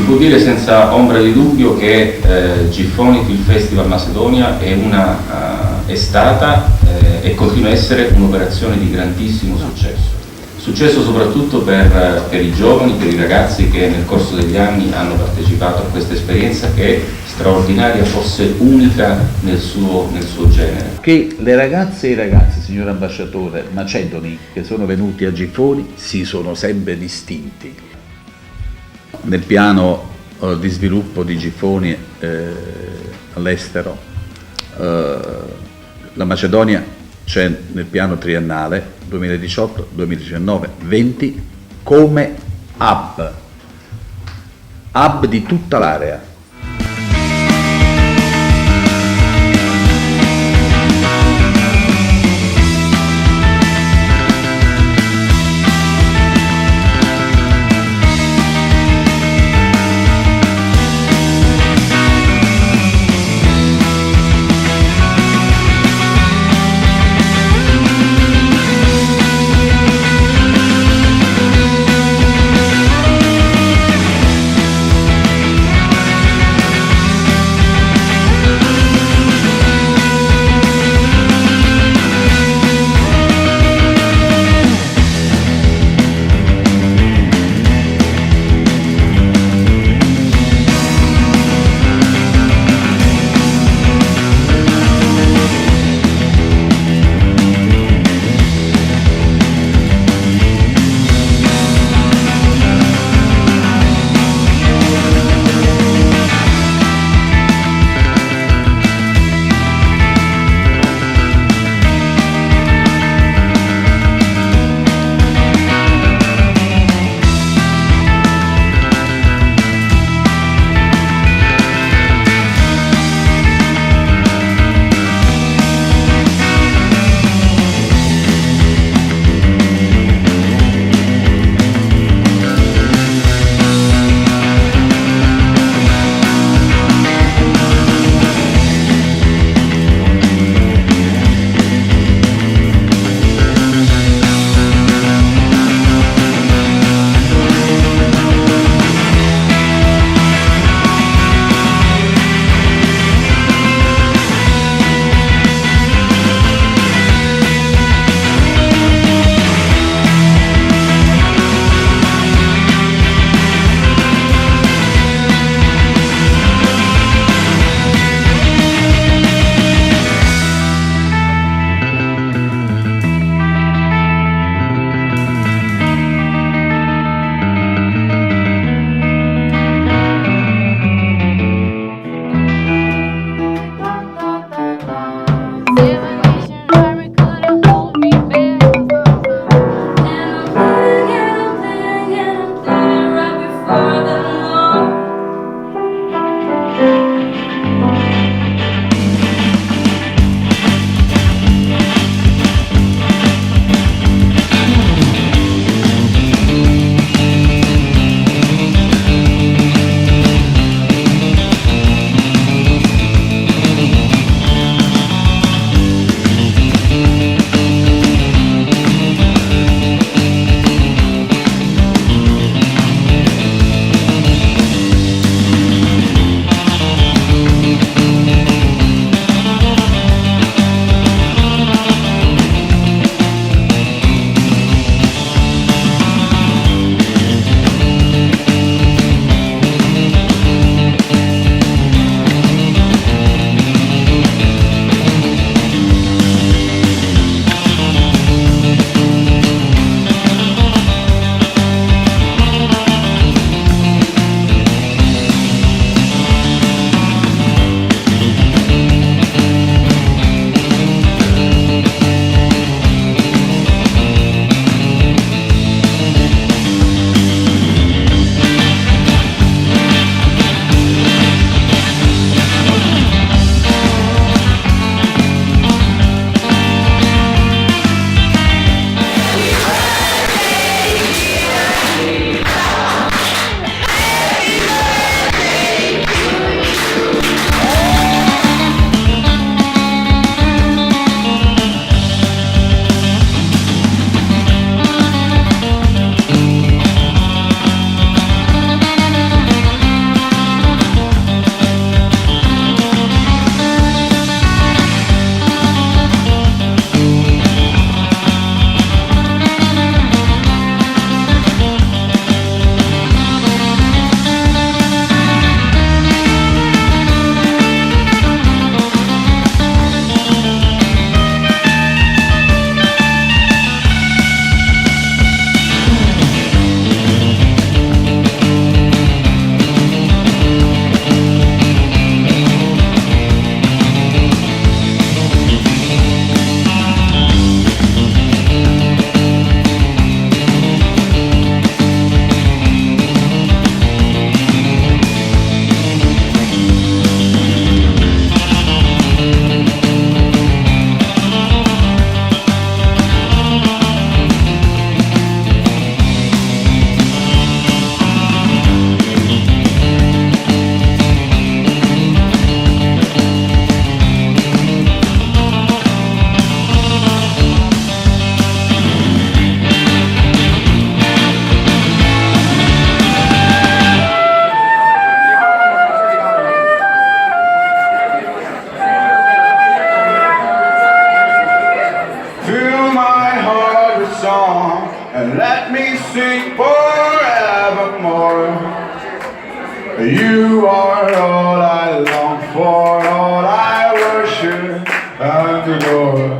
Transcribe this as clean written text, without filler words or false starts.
può dire senza ombra di dubbio che Giffoni Film Festival Macedonia è stata e continua a essere un'operazione di grandissimo successo. Successo soprattutto per i giovani, per i ragazzi che nel corso degli anni hanno partecipato a questa esperienza che è straordinaria, forse unica nel suo genere. Che le ragazze e i ragazzi, signor ambasciatore, macedoni che sono venuti a Giffoni si sono sempre distinti. Nel piano di sviluppo di Giffoni all'estero, la Macedonia c'è nel piano triennale 2018, 2019, 20 come hub di tutta l'area. sing forevermore. You are all I long for, all I worship and adore.